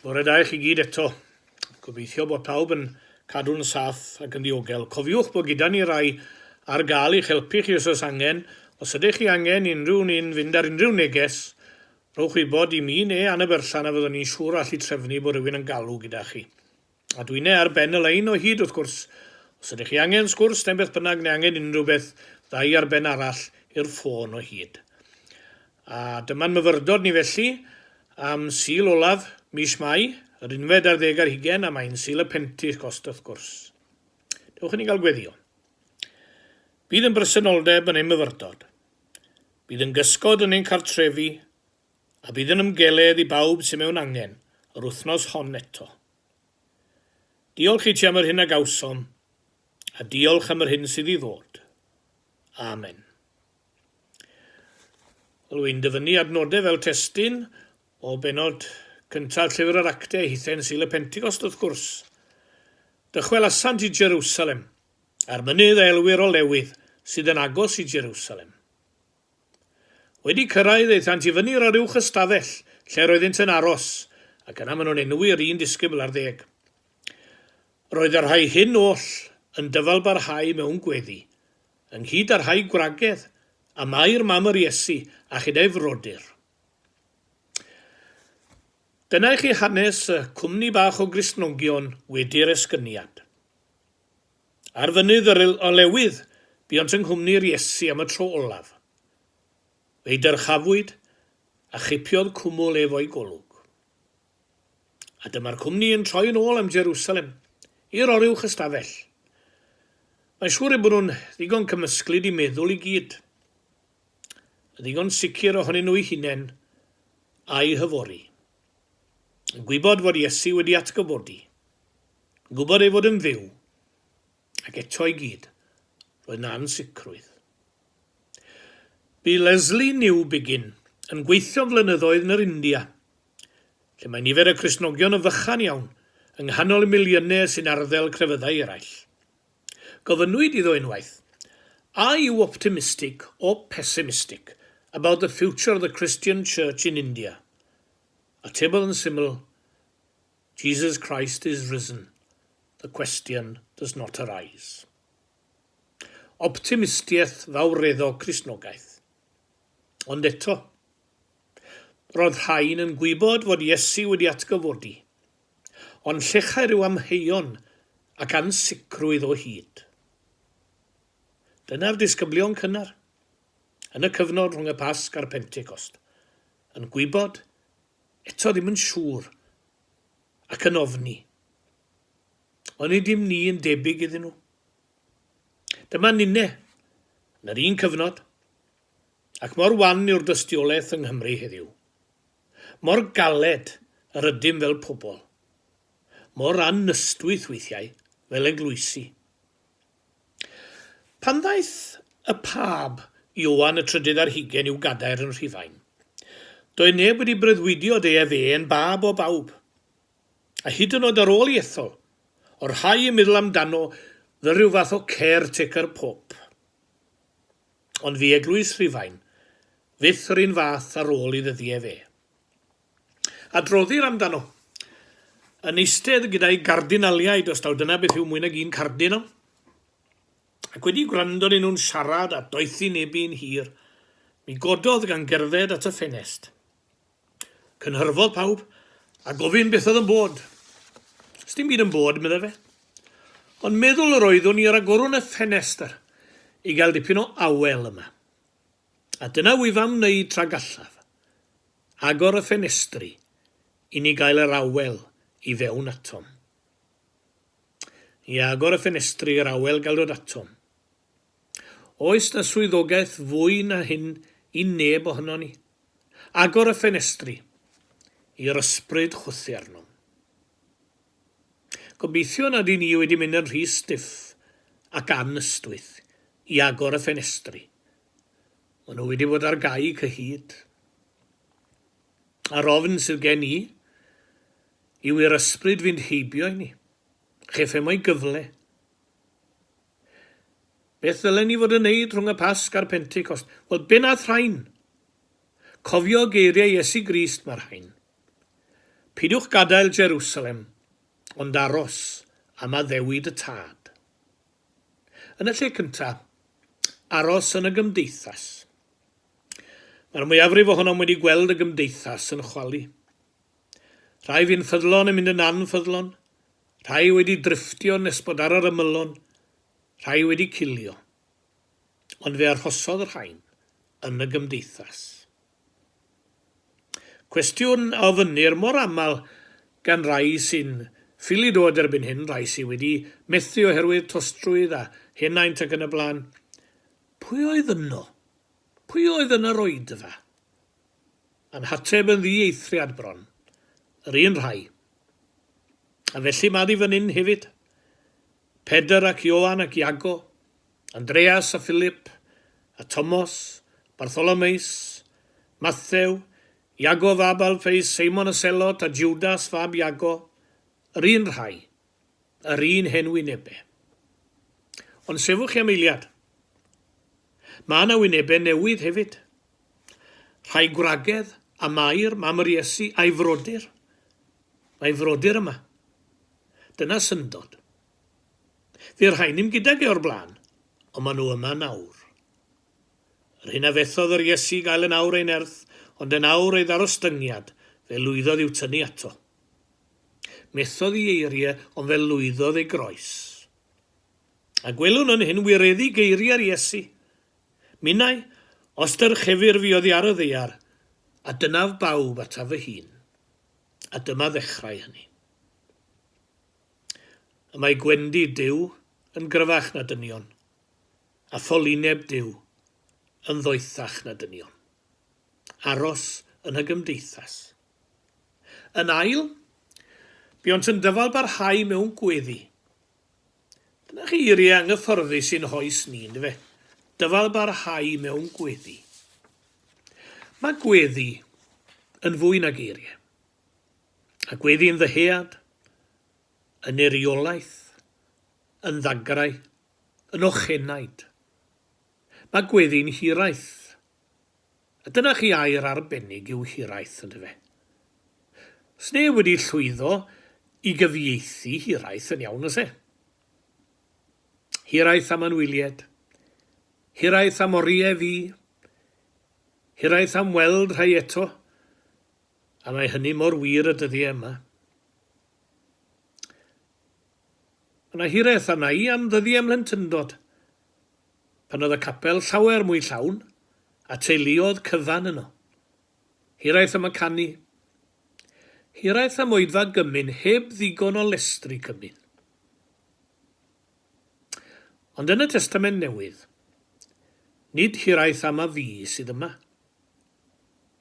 Bore da I chi gyd eto. Gobeithio bod pawb yn cadw'n saff ac yn ddiogel. Cofiwch bod gyda ni rai ar gael i'ch helpu chi os angen. Os ydych chi angen unrhyw ni'n fynd ar unrhyw neges, rhowch wybod I mi neu Anna Berllan a fyddwn ni'n siŵr allu trefnu bod rhywun yn galw gyda chi. A dwi'n ar ben y lein o hyd wrth gwrs. Os ydych chi angen sgwrs neu beth bynnag neu angen unrhyw beth, ddau ar ben arall i'r ffôn o hyd. A dyma'n myfyrdod ni felly am Sul olaf mis Mai, yr 11 a mae'n Sul y Pentecost wrth gwrs. Dewch i ni gael gweddio. Bydd yn bresenoldeb yn ein myfyrdod. Bydd yn gysgod yn ein cartrefi a bydd yn ymgeledd I bawb sy'n mewn angen yr wythnos hon eto. Diolch I ti am yr hyn a gawsom a diolch am yr hyn sydd I ddod. Amen. Wy'n dyfynnu adnodau fel testyn o benod cyntaf llyfr yr actau hithen Sul y Pentecost wrth gwrs. Dychwelasant I Jerusalem, a'r mynydd a elwyr o lewydd sydd yn agos I Jerusalem. Wedi cyrraedd eithant I fyny ar uwch ystafell lle roeddynt yn aros, ac yna maen nhw'n enwi'r un disgybl ar ddeg. Roedd yr rhai hyn oll yn dyfal barhau mewn gweddi, ynghyd â'r rhai gwragedd, a mae'r mam yr Iesu a chydau frodyr. Dyna I chi hanes y cwmni bach o Gristnogion wedi'r esgyniad. Ar fynydd o lewydd, buont yng nghwmni'r Iesu am y tro olaf. Fe'i dyrchafwyd a chipiodd cwmwl efo'i golwg. A dyma'r cwmni yn troi yn ôl am Jerusalem, i'r oruwch ystafell. Mae'n siŵr bod nhw'n ddigon cymysglyd I meddwl I gyd. Y ddigon sicr ohonyn nhw I hunain a'i hyfori. Yn gwybod fod Iesu wedi atgyfodi. Yn gwybod ei fod yn fyw. Ac eto I gyd, roedd na'n sicrwydd. Bu Leslie Newbigin yn gweithio flynyddoedd yn yr India, lle mae nifer y Cristnogion yn fychan iawn yng nghanol y miliynau sy'n arddel crefyddau eraill. Gofynnwyd iddo unwaith, are you optimistic or pessimistic about the future of the Christian Church in India? Atebodd yn syml, Jesus Christ is risen. The question does not arise. Optimistiaeth fawreddog Cristnogaeth. Ond eto, roedd rhain yn gwybod fod Iesu wedi atgyfodi, ond llechai rhyw amheuon ac ansicrwydd o hyd. Dyna'r disgyblion cynnar, yn y cyfnod rhwng y Pasg a'r Pentecost, yn gwybod, eto ddim yn siŵr, ac yn ofni. Ond dim ni yn debyg iddyn nhw. Dyma ninne, yn yr un cyfnod, ac mor wan yw'r dystiolaeth yng Nghymru heddiw. Mor galed yr ydym fel pobl. Mor annystwyth weithiau fel eglwysi. Pan ddaeth y pab Ioan y 30 i'w gadair yn Rhufain, doedd neb wedi breuddwydio de fe yn bab o bawb. A hyd yn oed ar ôl I ethol, o'r rhai yn meddwl amdano dda rhyw fath o caretaker pop. Ond fi eglwys Rhufain, fyth yr un fath ar ôl I ddyddiau fe. A droddir amdano, yn eistedd gyda'i gardinaliaid os taw dyna beth yw mwy nag un cardinal, ac wedi gwrando ni nhw'n siarad a doethi nebu'n hir, mi gododd gan gerdded at y ffenest. Cynhyrfodd pawb a gofyn beth oedd yn bod. Sdim byd yn bod, medda fe. Ond meddwl yr oeddwn ni ar agorwn y ffenestr I gael dipyn o awel yma. A dyna wyfam wneud tra gallaf. Agor y ffenestri I ni gael yr awel I fewn atom. I agor y ffenestri yr awel gael dod atom. Oes na swyddogaeth fwy na hyn I neb ohono ni. Agor y ffenestri i'r ysbryd chwythu arnom. Gobeithio nad I ni wedi mynd yn rhy stiff ac annystwyth I agor y ffenestri. Maen nhw wedi bod ar gau cyhyd. A'r ofn sydd gen I yw i'r ysbryd fynd heibio I ni. Cheff mai gyfle. Beth ddylen ni fod yn neud rhwng y Pasg a'r Pentecost? Wel, be nath rhain? Cofio geiriau Iesu Grist mae'r rhain. Pidiwch gadael Jerusalem, ond aros am addewid y tad. Yn y lle cyntaf, aros yn y gymdeithas. Mae'r mwyafrif ohonom wedi gweld y gymdeithas yn chwalu. Rhai fi'n ffyddlon yn mynd yn anffyddlon, rhai wedi drifftio nes bod ar yr ymylon, rhai wedi cilio. Ond fe arhosodd yr rhain yn y gymdeithas. Cwestiwn a ofynir mor aml gan rai sy'n ffili dod erbyn hyn, rai sy'n wedi methu oherwydd tostrwydd a henaint ac yn y blaen. Pwy oedd yno? Pwy oedd yn yr oedfa? A'n hateb yn ddieithriad bron, yr un rhai. A felly mae di fan hyn hefyd. Pedr ac Ioan ac Iago, Andreas a Philip, a Thomas, Bartholomeus, Matthew, Iago fab Alfeus, Simon y Selot a Judas fab Iago, yr un rhai, yr un hen wynebau. Ond sefwch i am eiliad. Mae yna wynebau newydd hefyd. Rhai gwragedd a mair, mam yr Iesu a'i frodyr. Mae'i frodyr yma. Dyna syndod. Fy'r rhain ddim gydag o'r blaen, ond maen nhw yma nawr. Yr hyn a fethodd yr Iesu gael yn awr ein erth, ond yn awr ei ddarostyngiad, fe lwyddodd i'w tynnu ato. Methodd ei eiriau, ond fe lwyddodd ei groes. A gwelwn yn hyn wireddu geiriau'r Iesu. Minnau, os dy'r chefyr fi oddi ar y ddeiar, a dynaf bawb ataf fy hun. A dyma ddechrau hynny. Y mae gwendi Duw yn gryfach na dynion, a pholineb Duw yn ddoethach na dynion. Aros yn y gymdeithas. Yn ail, buont yn dyfal barhau mewn gweddi. Dyna chi eiriau anghyfforddus sy'n hoes ni, ynddo fe? Dyfal barhau mewn gweddi. Mae gweddi yn fwy nag eiriau. A gweddi yn ddyhead, yn eiriolaeth, yn ddagrau, yn ochenaid. Mae gweddi'n hiraeth. A dyna chi air arbennig yw hiraeth, ynddo fe. Sne wedi llwyddo i gyfieithu hiraeth yn iawn ys e. Hiraeth am anwyliad, hiraeth am oriau fi, hiraeth am weld rhai eto, a mae hynny mor wir y dyddiau yma. Yna hiraeth arna i am ddyddiau ymlentyndod, pan oedd y capel llawer mwy llawn, a teuluodd cyfan yno. Hiraeth am y canu, hiraeth am oedfa gymyn heb ddigon o lestri cymyn. Ond yn y Testament Newydd, nid hiraeth am a fi sydd yma.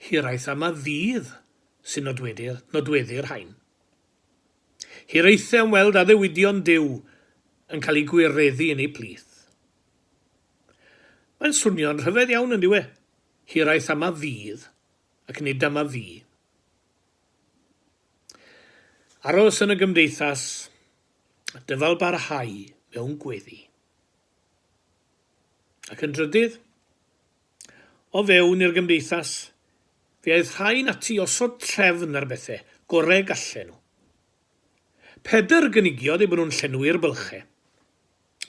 Hiraeth am a fydd sy'n nodweddu'r rhain. Hiraethau am weld addewidion Duw yn cael ei gwireddu yn ei plith. Mae'n swnio'n rhyfedd iawn yn diwe. Hiraeth am a fydd ac nid am a fi. Aros yn y gymdeithas, dyfal barhau mewn gweddi. Ac yn drydydd, o fewn i'r gymdeithas, fe oedd rhain ati osod trefn ar bethau, gorau gallen nhw. Pedr gynigiodd eu bod nhw'n llenwi'r bylchau.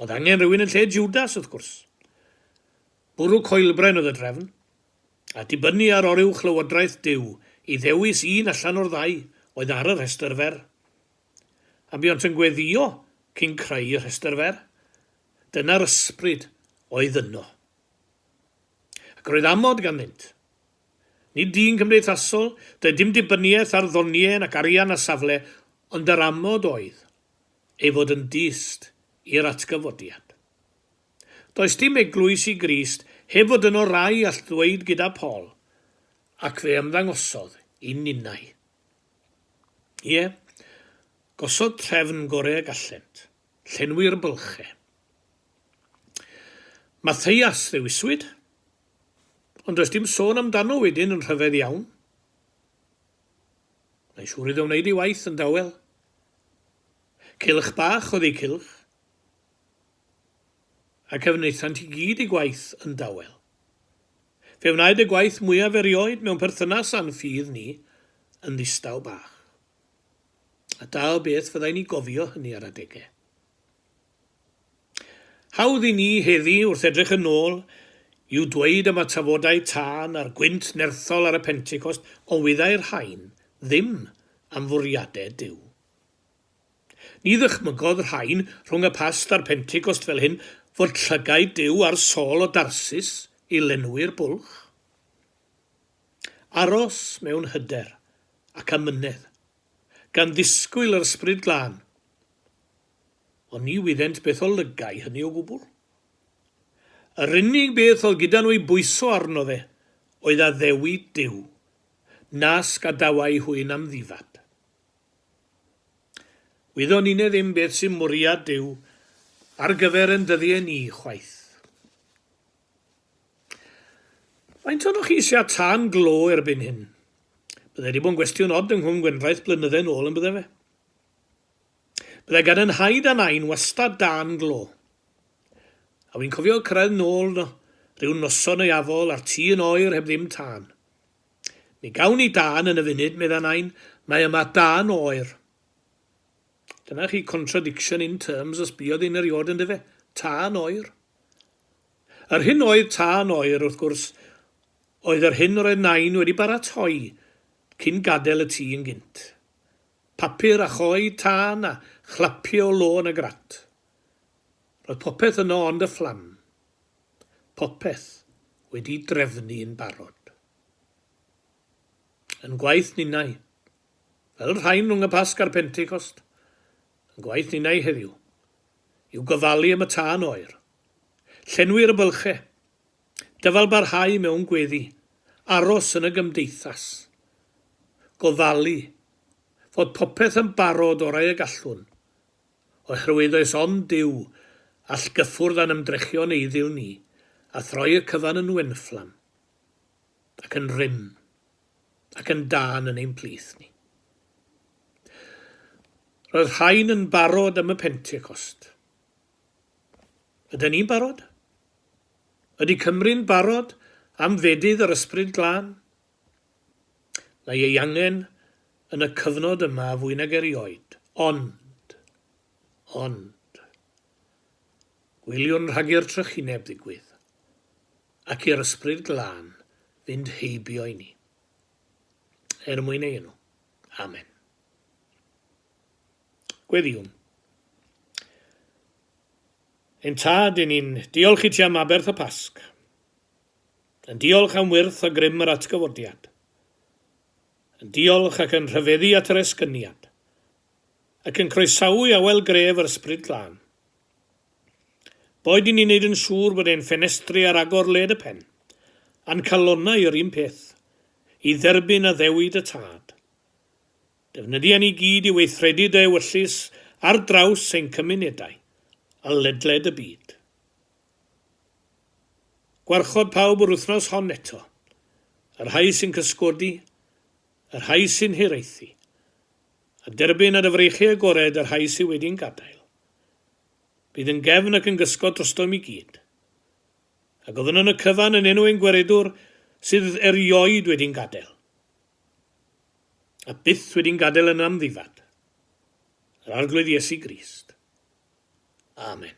Oedd angen rhywun yn lle Judas, wrth gwrs. Bwrw coelbren oedd y drefn, a dibynnu ar oriwch lywodraeth Duw i ddewis un allan o'r ddau oedd ar y rhestr fer. A buont yn gweddio cyn creu y rhestr fer. Dyna'r ysbryd oedd yno. Ac roedd amod ganddynt. Nid dyn cymdeithasol, doedd dim dibyniaeth ar ddoniau ac arian a safle, ond yr amod oedd ei fod yn dist i'r atgyfodiad. Does dim eglwys i Grist heb fod yno rai all ddweud gyda Paul, ac fe ymddangosodd i ninnau. Ie, gosod trefn gorau gallent, llenwi'r bylchau. Matthias ddewiswyd, ond does dim sôn amdano wedyn yn rhyfedd iawn. Mae'n siŵr iddo wneud ei waith yn dawel. Cilch bach oedd ei cilch, ac efnaethant i gyd ei gwaith yn dawel. Fe wnaed y gwaith mwyaf erioed mewn perthynas anffydd ni yn ddistaw bach. A da o beth fyddai ni gofio hynny ar adegau. Hawdd i ni heddi wrth edrych yn ôl yw dweud am y tafodau tân a'r gwynt nerthol ar y Pentecost, ond wyddai'r rhain ddim am fwriadau Duw. Ni ddychmygodd rhain rhwng y Pasg a'r Pentecost fel hyn fod llygau Duw ar Sol o Darsus i lenwi'r bwlch. Aros mewn hyder ac amynedd, gan ddisgwyl yr ysbryd glân, ond ni wyddent beth o lygau hynny o gwbl. Yr unig beth oedd gyda nhw i bwyso arno fe oedd a ddewid Duw, nas gadawau hwyn am ddifad. Wyddon ni'n ddim beth sy'n mwriad Duw ar gyfer yn dyddiau ni chwaith. Faint o'n chi eisiau tân glo erbyn hyn? Byddai wedi bod yn gwestiwn od yng Nghwm Gwendraeth blynyddoedd nôl yn byddai fe. Byddai gan yn haid a nain wastad dan glo. A wy'n cofio cyrraedd nôl rhyw noson o afol ar tŷ yn oer heb ddim tân. Mi gawn ni dan yn y funud, medda nain, mae yma dan oer. Dyna chi contradiction in terms os biodd i'n eriod yn dyfe, tân oer. Yr hyn oedd tân oer wrth gwrs, oedd yr hyn roedd nain wedi baratoi cyn gadael y tŷ yn gynt. Papur a choi tân a chlapio o lo yn y grat. Roedd popeth yno ond y fflam. Popeth wedi drefnu yn barod. Yn gwaith ninnau, fel rhain rhwng y Pasg a'r Pentecost, yn gwaith ninnau heddiw, yw gofalu am y tân oer, llenwi'r y bylchau, dyfal barhau mewn gweddi, aros yn y gymdeithas, gofalu fod popeth yn barod orau y gallwn, oherwydd oes ond Duw all gyffwrdd a'n ymdrechion eiddiw ni a throi y cyfan yn wenfflam ac yn rym ac yn dan yn ein plith ni. Roedd rhain yn barod am y Pentecost. Ydyn ni'n barod? Ydy Cymru'n barod am fedydd yr ysbryd glân? Mae ei angen yn y cyfnod yma fwy nag erioed. Ond, gwyliwn rhagu'r trychineb ddigwydd, ac i'r ysbryd glân fynd heibio i ni. Mwyn ei enw. Amen. Gweddiwn. Ein tad, i ni'n diolch i ti am aberth y Pasg. Yn diolch am wyrth a grym yr atgyfodiad. Yn diolch ac yn rhyfeddu at yr esgyniad. Ac yn croesawu a wel gref yr ysbryd glân. Boed i ni'n neud yn siŵr bod ein ffenestri ar agor led y pen, a'n calonnau yr un peth, i dderbyn a ddewid y tad. Defnyddia ni gyd i weithredu dy ewyllus ar draws ein cymunedau, a ledled y byd. Gwarchod pawb yr wythnos hon eto, yr rhai sy'n cysgodi, yr rhai sy'n hiraethu, a derbyn a dyfreichau agored yr rhai sy'n wedi'n gadael. Bydd yn gefn ac yn gysgod drostom i gyd. Ac oedden yn y cyfan yn enw ein gweredwr sydd erioed wedi'n gadael. A byth wedi'n gadael yn amddifad. Yr arglwydd Iesu Grist. Amen.